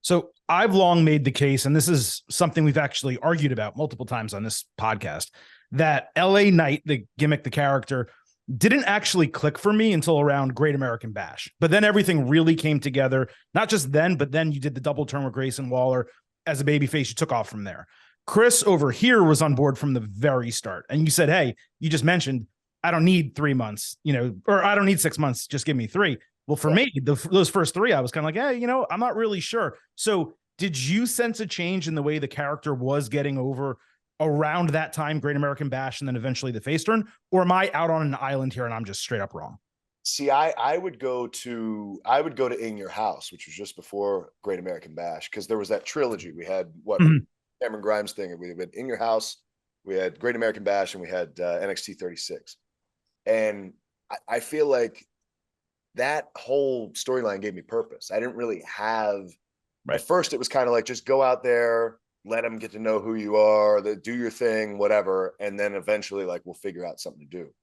So I've long made the case, and this is something we've actually argued about multiple times on this podcast, that LA Knight, the gimmick, the character, didn't actually click for me until around Great American Bash. But then everything really came together, not just then, but then you did the double turn with Grayson Waller as a babyface. You took off from there. Chris over here was on board from the very start. And you said, hey, you just mentioned, I don't need 3 months, or I don't need 6 months. Just give me three. Well, for me, those first three, I was kind of like, hey, I'm not really sure. So did you sense a change in the way the character was getting over around that time, Great American Bash, and then eventually the face turn? Or am I out on an island here and I'm just straight up wrong? See, I would go to In Your House, which was just before Great American Bash, because there was that trilogy. We had Mhm. Cameron Grimes thing, and we had In Your House, we had Great American Bash, and we had NXT 36. And I feel like that whole storyline gave me purpose. I didn't really have Right. at first. It was kind of like just go out there, let them get to know who you are, do your thing, whatever, and then eventually like we'll figure out something to do.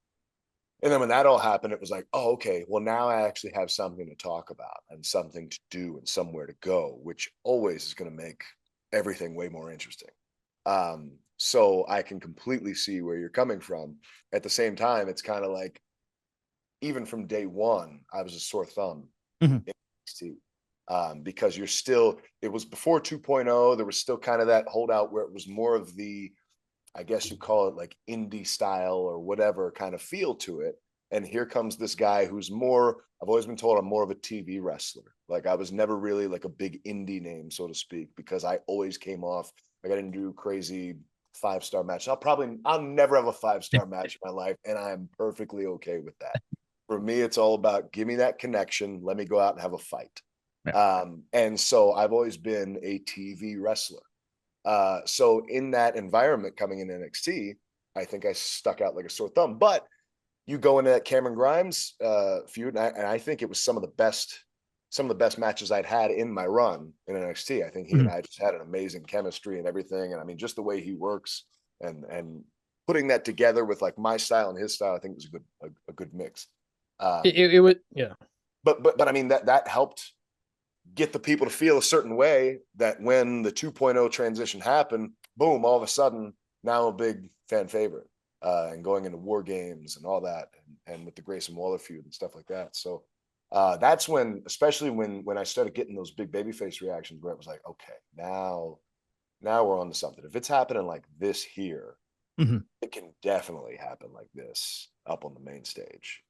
And then when that all happened, it was like, oh, okay, well, now I actually have something to talk about and something to do and somewhere to go, which always is going to make everything way more interesting. So I can completely see where you're coming from. At the same time, it's kind of like, even from day one, I was a sore thumb Mhm. in NXT, because it was before 2.0. There was still kind of that holdout where it was more of the, I guess you call it like indie style or whatever kind of feel to it. And here comes this guy who's more, I've always been told I'm more of a TV wrestler. Like I was never really like a big indie name, so to speak, because I always came off like I didn't do crazy 5-star matches. I'll never have a 5-star match in my life. And I'm perfectly okay with that. For me, it's all about give me that connection. Let me go out and have a fight. Yeah. And so I've always been a TV wrestler. So in that environment coming in NXT, I think I stuck out like a sore thumb. But you go into that Cameron Grimes feud, and I think it was some of the best matches I'd had in my run in NXT. I think he and Mhm. I just had an amazing chemistry and everything. And I mean, just the way he works and putting that together with like my style and his style, I think was a good mix. It would, yeah. But I mean that helped get the people to feel a certain way that when the 2.0 transition happened, boom, all of a sudden now a big fan favorite, and going into war games and all that, and with the Grayson Waller feud and stuff like that. So that's when, especially when I started getting those big babyface reactions, where it was like, okay, now we're on to something. If it's happening like this here, Mhm. it can definitely happen like this up on the main stage.